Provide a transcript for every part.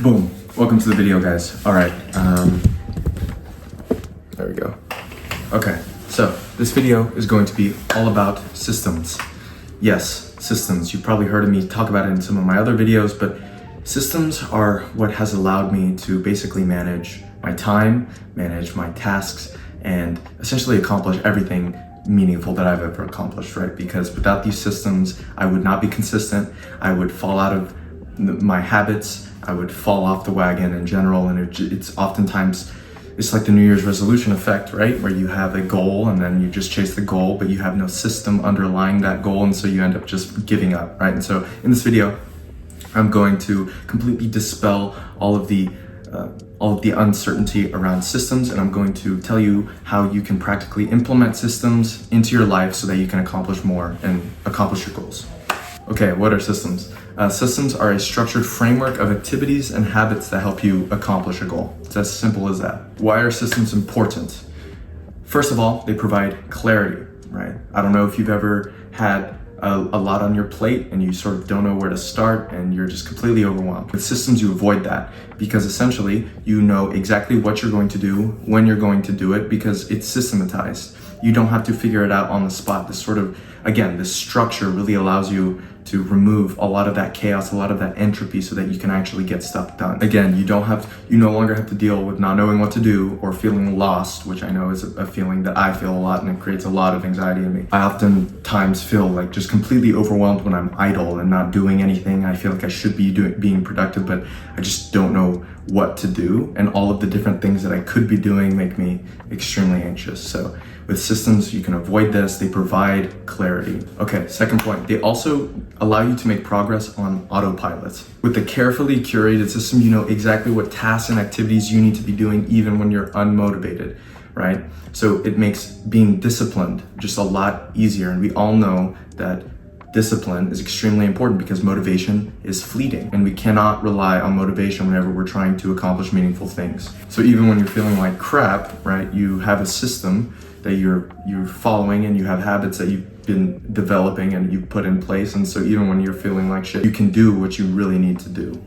Boom. Welcome to the video, guys. All right. There we go. Okay. So this video is going to be all about systems. Yes, systems. You've probably heard of me talk about it in some of my other videos, but systems are what has allowed me to basically manage my time, manage my tasks, and essentially accomplish everything meaningful that I've ever accomplished, right? Because without these systems, I would not be consistent. I would fall out of my habits. I would fall off the wagon in general. And it's oftentimes, it's like the New Year's resolution effect, right? Where you have a goal and then you just chase the goal, but you have no system underlying that goal. And so you end up just giving up, right? And so in this video, I'm going to completely dispel all of the uncertainty around systems, and I'm going to tell you how you can practically implement systems into your life so that you can accomplish more and accomplish your goals. Okay, what are systems? Systems are a structured framework of activities and habits that help you accomplish a goal. It's as simple as that. Why are systems important? First of all, they provide clarity, right? I don't know if you've ever had a lot on your plate and you sort of don't know where to start and you're just completely overwhelmed. With systems, you avoid that because essentially you know exactly what you're going to do, when you're going to do it, because it's systematized. You don't have to figure it out on the spot. This sort of, again, this structure really allows you to remove a lot of that chaos, a lot of that entropy so that you can actually get stuff done. Again, you no longer have to deal with not knowing what to do or feeling lost, which I know is a feeling that I feel a lot and it creates a lot of anxiety in me. I oftentimes feel like just completely overwhelmed when I'm idle and not doing anything. I feel like I should be being productive, but I just don't know what to do. And all of the different things that I could be doing make me extremely anxious. So with systems, you can avoid this. They provide clarity. Okay, second point, they also allow you to make progress on autopilot. With a carefully curated system, you know exactly what tasks and activities you need to be doing even when you're unmotivated, right? So it makes being disciplined just a lot easier. And we all know that discipline is extremely important because motivation is fleeting and we cannot rely on motivation whenever we're trying to accomplish meaningful things. So even when you're feeling like crap, right, you have a system that you're following and you have habits that you've been developing and you put in place. And so even when you're feeling like shit, you can do what you really need to do.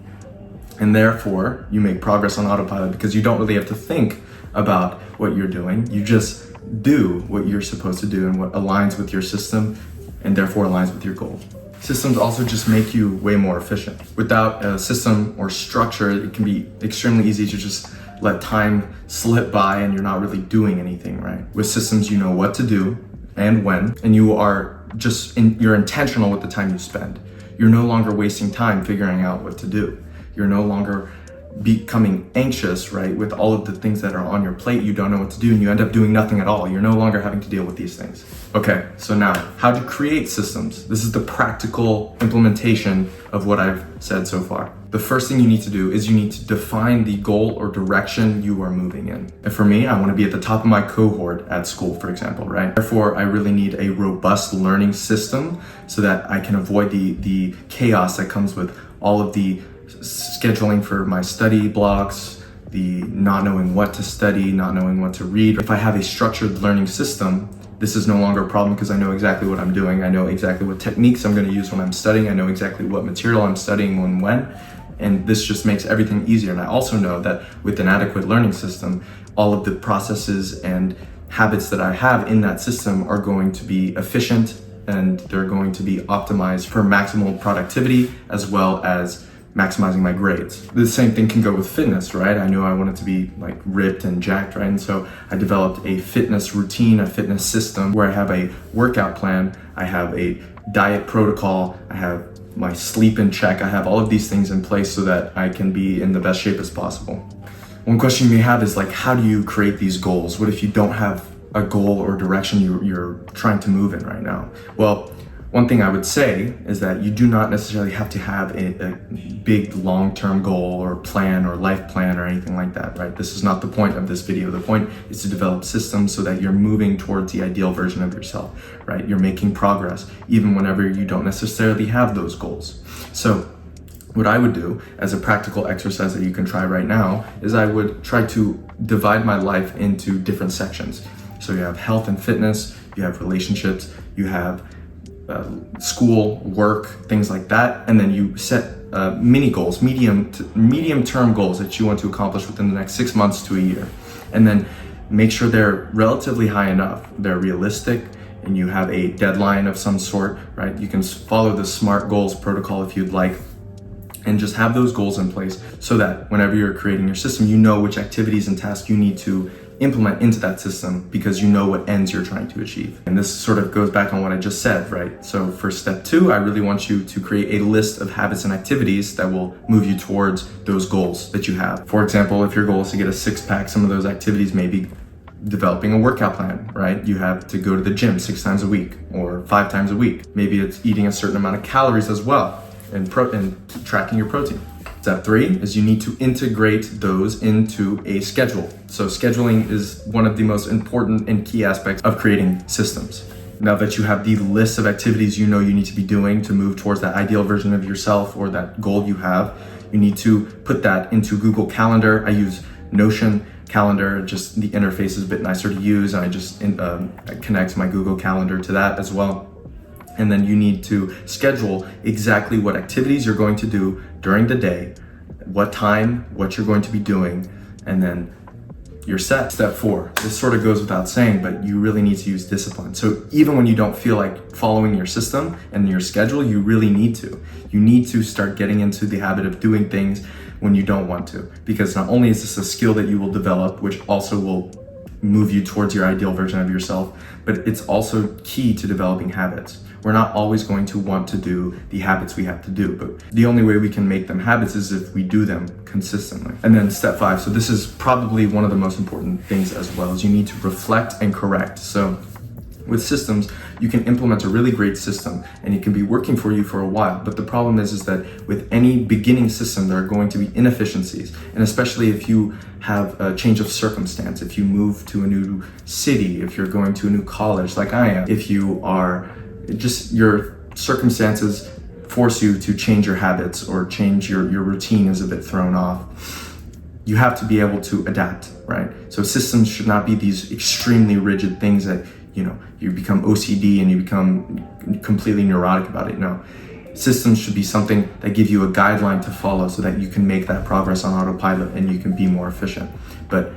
And therefore you make progress on autopilot because you don't really have to think about what you're doing. You just do what you're supposed to do and what aligns with your system and therefore aligns with your goal. Systems also just make you way more efficient. Without a system or structure, it can be extremely easy to just let time slip by and you're not really doing anything, right? With systems, you know what to do and when, and you're intentional with the time you spend. You're no longer wasting time figuring out what to do. You're no longer becoming anxious, right? With all of the things that are on your plate, you don't know what to do and you end up doing nothing at all. You're no longer having to deal with these things. Okay, so now, how to create systems. This is the practical implementation of what I've said so far. The first thing you need to do is you need to define the goal or direction you are moving in. And for me, I want to be at the top of my cohort at school, for example, right? Therefore, I really need a robust learning system so that I can avoid the chaos that comes with all of the scheduling for my study blocks, the not knowing what to study, not knowing what to read. If I have a structured learning system, this is no longer a problem because I know exactly what I'm doing. I know exactly what techniques I'm going to use when I'm studying. I know exactly what material I'm studying when. And this just makes everything easier. And I also know that with an adequate learning system, all of the processes and habits that I have in that system are going to be efficient and they're going to be optimized for maximal productivity as well as maximizing my grades. The same thing can go with fitness, right? I knew I wanted to be like ripped and jacked, right? And so I developed a fitness routine, a fitness system where I have a workout plan, I have a diet protocol, I have my sleep in check, I have all of these things in place so that I can be in the best shape as possible. One question you may have is like, how do you create these goals? What if you don't have a goal or direction you're trying to move in right now? Well, one thing I would say is that you do not necessarily have to have a big long-term goal or plan or life plan or anything like that, right? This is not the point of this video. The point is to develop systems so that you're moving towards the ideal version of yourself, right? You're making progress even whenever you don't necessarily have those goals. So what I would do as a practical exercise that you can try right now is I would try to divide my life into different sections. So you have health and fitness, you have relationships, you have school, work, things like that. And then you set mini goals, medium term goals that you want to accomplish within the next 6 months to a year. And then make sure they're relatively high enough, they're realistic, and you have a deadline of some sort, right? You can follow the SMART goals protocol if you'd like, and just have those goals in place so that whenever you're creating your system, you know which activities and tasks you need to implement into that system because you know what ends you're trying to achieve. And this sort of goes back on what I just said, right? So for step 2, I really want you to create a list of habits and activities that will move you towards those goals that you have. For example, if your goal is to get a 6-pack, some of those activities may be developing a workout plan, right? You have to go to the gym 6 times a week or 5 times a week. Maybe it's eating a certain amount of calories as well and tracking your protein. Step 3 is you need to integrate those into a schedule. So scheduling is one of the most important and key aspects of creating systems. Now that you have the list of activities you know you need to be doing to move towards that ideal version of yourself or that goal you have, you need to put that into Google Calendar. I use Notion Calendar, just the interface is a bit nicer to use, and I just connect my Google Calendar to that as well. And then you need to schedule exactly what activities you're going to do during the day, what time, what you're going to be doing, and then you're set. Step 4, this sort of goes without saying, but you really need to use discipline. So even when you don't feel like following your system and your schedule, you really need to. You need to start getting into the habit of doing things when you don't want to, because not only is this a skill that you will develop, which also will move you towards your ideal version of yourself, but it's also key to developing habits. We're not always going to want to do the habits we have to do, but the only way we can make them habits is if we do them consistently. And then step 5, so this is probably one of the most important things as well, is you need to reflect and correct. So with systems, you can implement a really great system and it can be working for you for a while. But the problem is that with any beginning system, there are going to be inefficiencies. And especially if you have a change of circumstance, if you move to a new city, if you're going to a new college like I am, if you are just, your circumstances force you to change your habits or change your routine is a bit thrown off. You have to be able to adapt, right? So systems should not be these extremely rigid things that, you know, you become OCD and you become completely neurotic about it. No, systems should be something that give you a guideline to follow so that you can make that progress on autopilot and you can be more efficient. But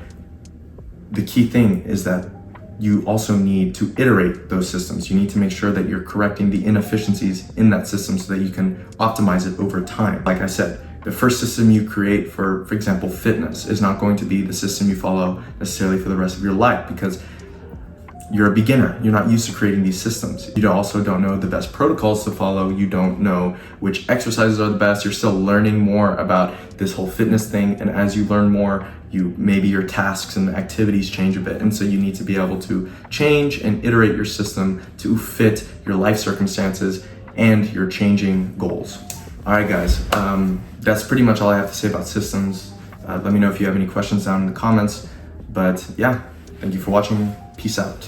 the key thing is that you also need to iterate those systems. You need to make sure that you're correcting the inefficiencies in that system so that you can optimize it over time. Like I said, the first system you create for example, fitness is not going to be the system you follow necessarily for the rest of your life, because you're a beginner. You're not used to creating these systems. You also don't know the best protocols to follow. You don't know which exercises are the best. You're still learning more about this whole fitness thing. And as you learn more, maybe your tasks and activities change a bit. And so you need to be able to change and iterate your system to fit your life circumstances and your changing goals. All right, guys, that's pretty much all I have to say about systems. Let me know if you have any questions down in the comments. But yeah, thank you for watching. Peace out.